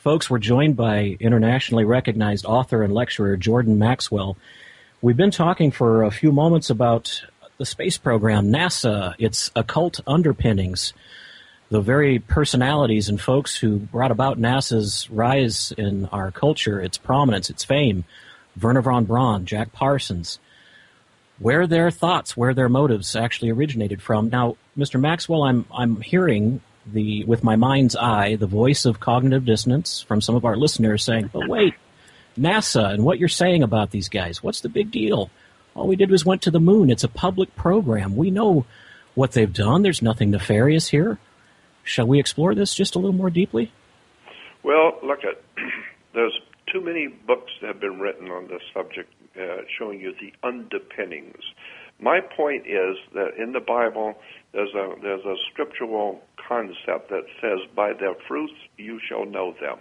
Folks, we're joined by internationally recognized author and lecturer Jordan Maxwell. We've been talking for a few moments about the space program, NASA, its occult underpinnings, the very personalities and folks who brought about NASA's rise in our culture, its prominence, its fame, Wernher von Braun, Jack Parsons, where their thoughts, where their motives actually originated from. Now, Mr. Maxwell, I'm hearing with my mind's eye, the voice of cognitive dissonance from some of our listeners saying, but wait, NASA and what you're saying about these guys, what's the big deal? All we did was went to the moon. It's a public program. We know what they've done. There's nothing nefarious here. Shall we explore this just a little more deeply? Well, look, there's too many books that have been written on this subject showing you the underpinnings. My point is that in the Bible, there's a scriptural concept that says, by their fruits you shall know them.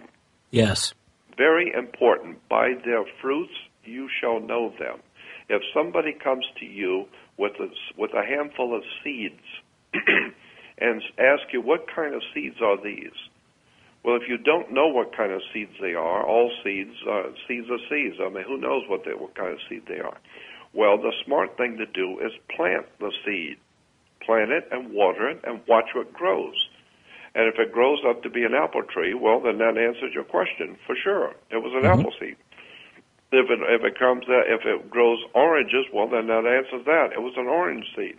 Yes. Very important. By their fruits you shall know them. If somebody comes to you with a handful of seeds and ask you, what kind of seeds are these? Well, if you don't know what kind of seeds they are, all seeds are seeds. I mean, who knows what kind of seed they are? Well, the smart thing to do is plant the seed. Plant it and water it and watch what grows. And if it grows up to be an apple tree, well, then that answers your question for sure. It was an apple seed. If it grows oranges, well, then that answers that. It was an orange seed.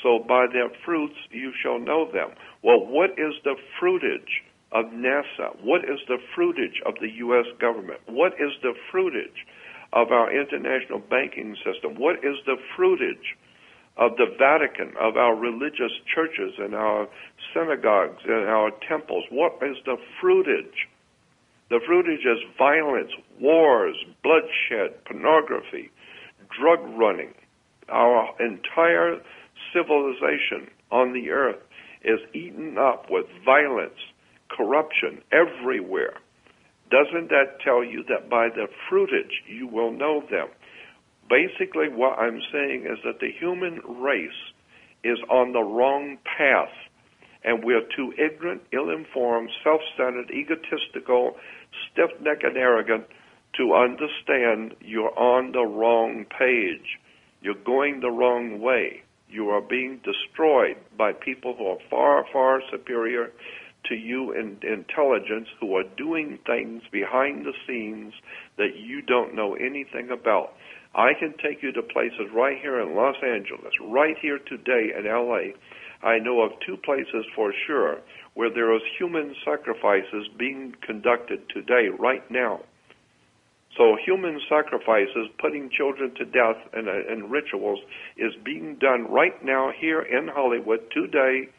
So by their fruits you shall know them. Well, what is the fruitage of NASA? What is the fruitage of the U.S. government? What is the fruitage of our international banking system? What is the fruitage of the Vatican, of our religious churches and our synagogues and our temples? What is the fruitage? The fruitage is violence, wars, bloodshed, pornography, drug running. Our entire civilization on the earth is eaten up with violence, corruption everywhere. Doesn't that tell you that by the fruitage you will know them? Basically, what I'm saying is that the human race is on the wrong path, and we're too ignorant, ill-informed, self-centered, egotistical, stiff-necked, and arrogant to understand you're on the wrong page. You're going the wrong way. You are being destroyed by people who are far, far superior to you in intelligence, who are doing things behind the scenes that you don't know anything about. I can take you to places right here in Los Angeles, right here today in L.A. I know of two places for sure where there is human sacrifices being conducted today, right now. So human sacrifices, putting children to death and rituals, is being done right now here in Hollywood today,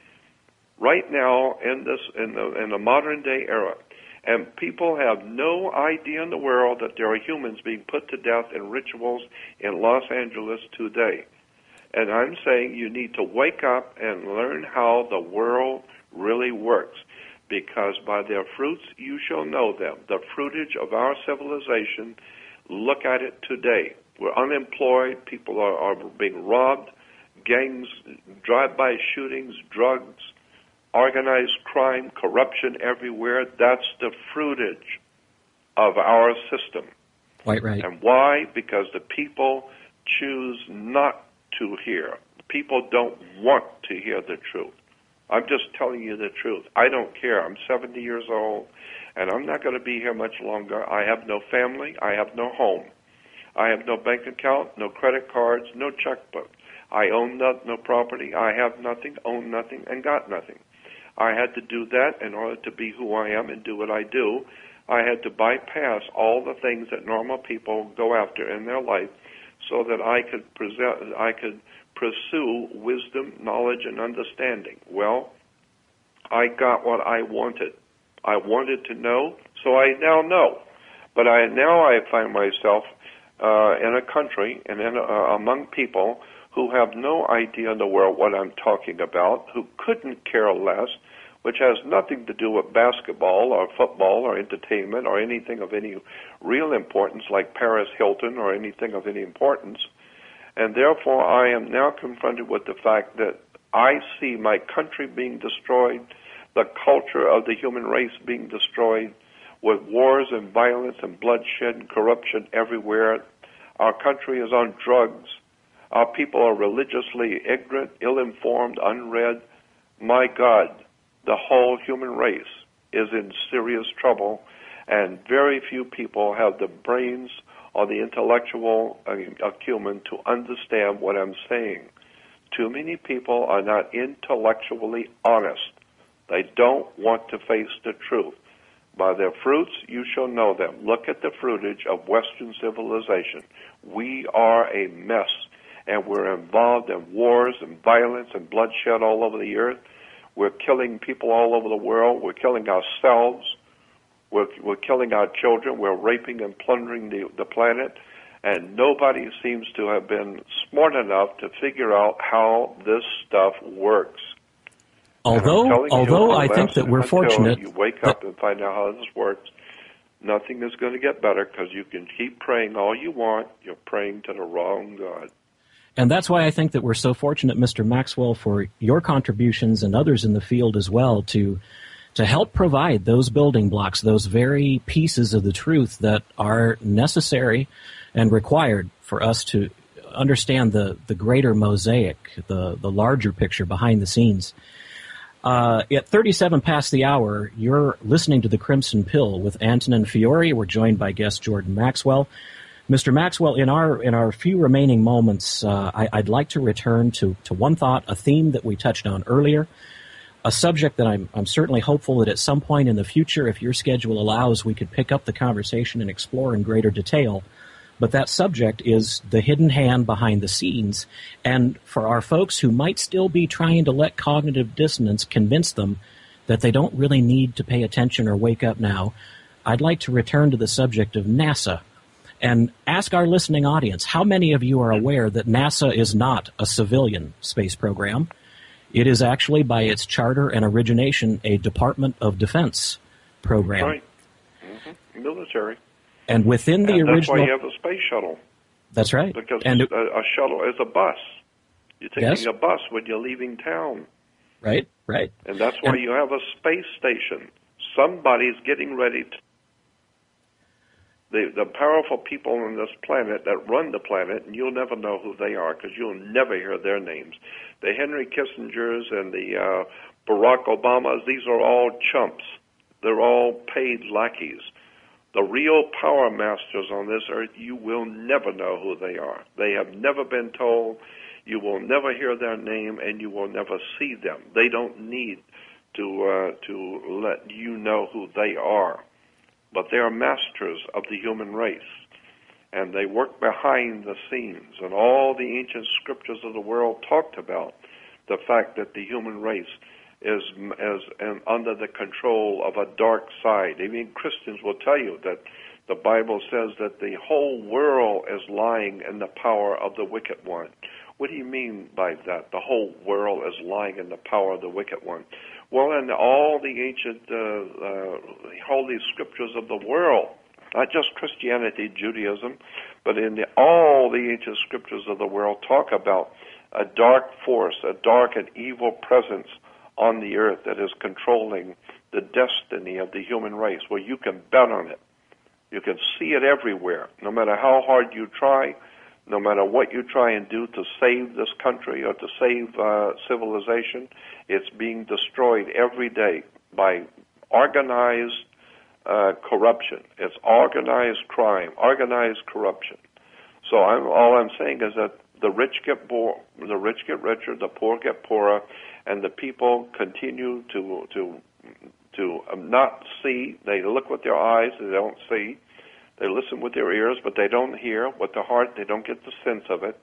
right now in the modern day era. And people have no idea in the world that there are humans being put to death in rituals in Los Angeles today. And I'm saying you need to wake up and learn how the world really works, because by their fruits you shall know them. The fruitage of our civilization, look at it today. We're unemployed, people are being robbed, gangs, drive-by shootings, drugs, organized crime, corruption everywhere. That's the fruitage of our system. Quite right. And why? Because the people choose not to hear. People don't want to hear the truth. I'm just telling you the truth. I don't care. I'm 70 years old, and I'm not going to be here much longer. I have no family. I have no home. I have no bank account, no credit cards, no checkbook. I own no property. I have nothing, own nothing, and got nothing. I had to do that in order to be who I am and do what I do. I had to bypass all the things that normal people go after in their life so that I could pursue wisdom, knowledge, and understanding. Well, I got what I wanted. I wanted to know, so I now know. But I find myself in a country and among people who have no idea in the world what I'm talking about, who couldn't care less, which has nothing to do with basketball or football or entertainment or anything of any real importance like Paris Hilton or anything of any importance. And therefore, I am now confronted with the fact that I see my country being destroyed, the culture of the human race being destroyed. with wars and violence and bloodshed and corruption everywhere. Our country is on drugs. Our people are religiously ignorant, ill-informed, unread. My God, the whole human race is in serious trouble, and very few people have the brains or the intellectual acumen to understand what I'm saying. Too many people are not intellectually honest. They don't want to face the truth. By their fruits you shall know them. Look at the fruitage of Western civilization. We are a mess, and we're involved in wars and violence and bloodshed all over the earth. We're killing people all over the world. We're killing ourselves. We're killing our children. We're raping and plundering the planet. And nobody seems to have been smart enough to figure out how this stuff works. Although I think that we're fortunate. You wake up and find out how this works. Nothing is going to get better because you can keep praying all you want. You're praying to the wrong God. And that's why I think that we're so fortunate, Mr. Maxwell, for your contributions and others in the field as well to help provide those building blocks, those very pieces of the truth that are necessary and required for us to understand the greater mosaic, the larger picture behind the scenes. At 37 past the hour, you're listening to The Crimson Pill with Antonin Feori. We're joined by guest Jordan Maxwell. Mr. Maxwell, in our few remaining moments, I'd like to return to one thought, a theme that we touched on earlier, a subject that I'm certainly hopeful that at some point in the future, if your schedule allows, we could pick up the conversation and explore in greater detail. But that subject is the hidden hand behind the scenes. And for our folks who might still be trying to let cognitive dissonance convince them that they don't really need to pay attention or wake up now, I'd like to return to the subject of NASA and ask our listening audience, how many of you are aware that NASA is not a civilian space program? It is actually, by its charter and origination, a Department of Defense program. Right. Mm-hmm. Military. And within the original... That's why you have a space shuttle. That's right. Because and a shuttle is a bus. You're taking a bus when you're leaving town. Right. And that's why you have a space station. Somebody's getting ready to... The powerful people on this planet that run the planet, and you'll never know who they are because you'll never hear their names. The Henry Kissingers and the Barack Obamas, these are all chumps. They're all paid lackeys. The real power masters on this earth, you will never know who they are. They have never been told. You will never hear their name, and you will never see them. They don't need to let you know who they are. But they are masters of the human race, and they work behind the scenes. And all the ancient scriptures of the world talked about the fact that the human race is under the control of a dark side. Even Christians will tell you that the Bible says that the whole world is lying in the power of the wicked one. What do you mean by that? The whole world is lying in the power of the wicked one. Well, in all the ancient holy scriptures of the world, not just Christianity, Judaism, but in all the ancient scriptures of the world talk about a dark force, a dark and evil presence on the earth that is controlling the destiny of the human race. Well, you can bet on it. You can see it everywhere. No matter how hard you try, no matter what you try and do to save this country or to save civilization, it's being destroyed every day by organized corruption. It's organized crime, organized corruption. So all I'm saying is that the rich get richer, the poor get poorer, and the people continue to not see. They look with their eyes, they don't see. They listen with their ears, but they don't hear. With the heart, they don't get the sense of it.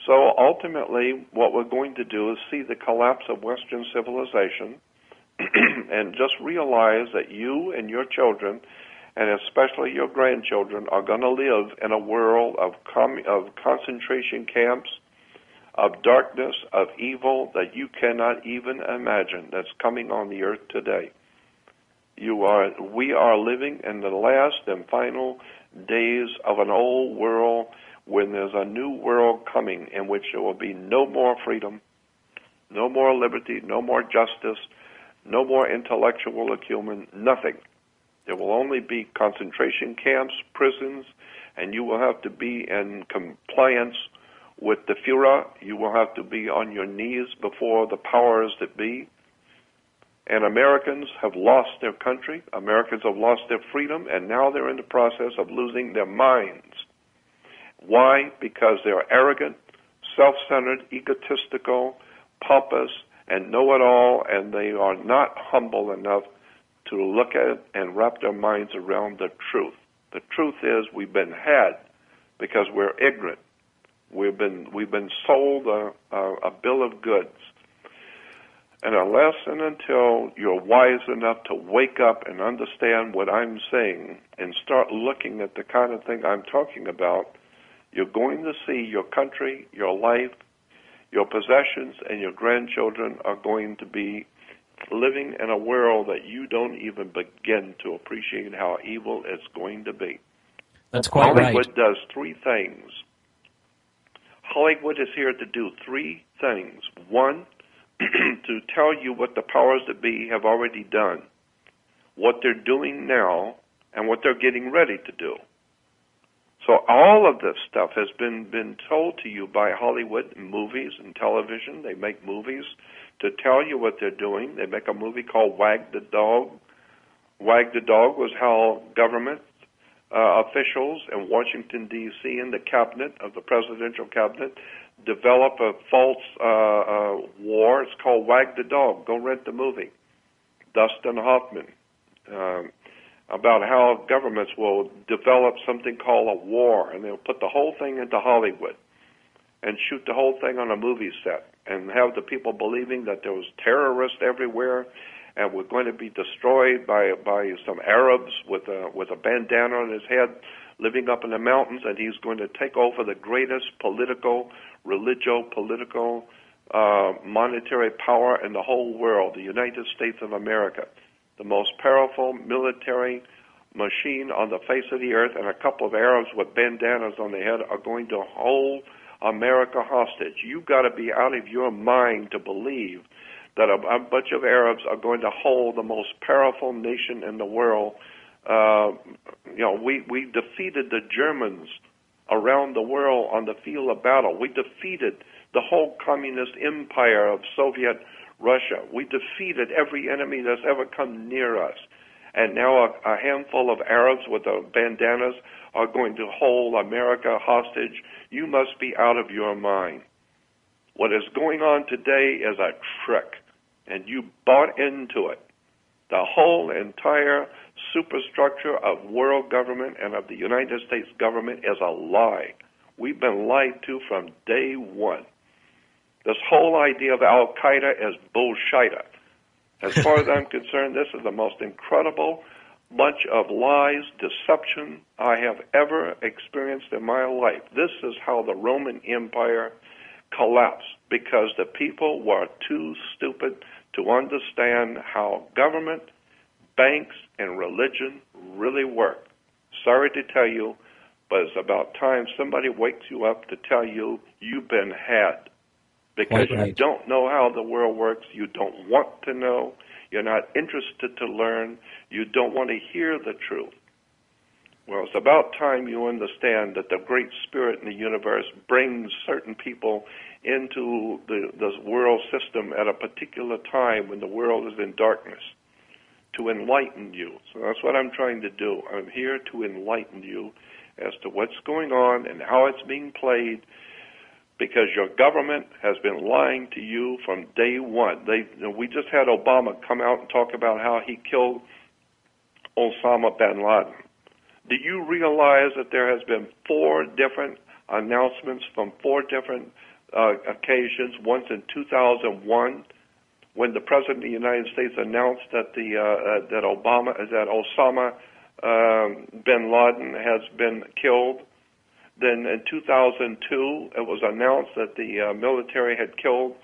So ultimately, what we're going to do is see the collapse of Western civilization and just realize that you and your children, and especially your grandchildren, are going to live in a world of concentration camps, of darkness, of evil that you cannot even imagine that's coming on the earth today. We are living in the last and final days of an old world when there's a new world coming in which there will be no more freedom, no more liberty, no more justice, no more intellectual acumen, nothing. There will only be concentration camps, prisons, and you will have to be in compliance with the Führer. You will have to be on your knees before the powers that be. And Americans have lost their country. Americans have lost their freedom, and now they're in the process of losing their minds. Why? Because they're arrogant, self-centered, egotistical, pompous, and know-it-all, and they are not humble enough to look at it and wrap their minds around the truth. The truth is we've been had because we're ignorant. We've been sold a bill of goods. And unless and until you're wise enough to wake up and understand what I'm saying and start looking at the kind of thing I'm talking about, you're going to see your country, your life, your possessions, and your grandchildren are going to be living in a world that you don't even begin to appreciate how evil it's going to be. That's quite right. Hollywood does three things. Hollywood is here to do three things. One, to tell you what the powers that be have already done, what they're doing now, and what they're getting ready to do. So all of this stuff has been told to you by Hollywood in movies and television. They make movies to tell you what they're doing. They make a movie called Wag the Dog. Wag the Dog was how government officials in Washington, D.C., in the cabinet, of the presidential cabinet, develop a false war. It's called Wag the Dog. Go rent the movie. Dustin Hoffman. About how governments will develop something called a war, and they'll put the whole thing into Hollywood and shoot the whole thing on a movie set and have the people believing that there was terrorists everywhere and we're going to be destroyed by some Arabs with a bandana on his head living up in the mountains, and he's going to take over the greatest political, monetary power in the whole world, the United States of America. The most powerful military machine on the face of the earth, and a couple of Arabs with bandanas on their head are going to hold America hostage. You've got to be out of your mind to believe that a bunch of Arabs are going to hold the most powerful nation in the world. We defeated the Germans around the world on the field of battle. We defeated the whole communist empire of Soviet Russia. We defeated every enemy that's ever come near us. And now a handful of Arabs with bandanas are going to hold America hostage. You must be out of your mind. What is going on today is a trick, and you bought into it. The whole entire superstructure of world government and of the United States government is a lie. We've been lied to from day one. This whole idea of Al-Qaeda is bullshit. As far as I'm concerned, this is the most incredible bunch of lies, deception I have ever experienced in my life. This is how the Roman Empire collapsed, because the people were too stupid to understand how government, banks, and religion really work. Sorry to tell you, but it's about time somebody wakes you up to tell you you've been had. Because you don't know how the world works, you don't want to know, you're not interested to learn, you don't want to hear the truth. Well, it's about time you understand that the Great Spirit in the universe brings certain people into the world system at a particular time when the world is in darkness, to enlighten you. So that's what I'm trying to do. I'm here to enlighten you as to what's going on and how it's being played, because your government has been lying to you from day one. We just had Obama come out and talk about how he killed Osama bin Laden. Do you realize that there has been 4 different announcements from 4 different occasions? Once in 2001, when the President of the United States announced that that Osama bin Laden has been killed. Then in 2002, it was announced that the military had killed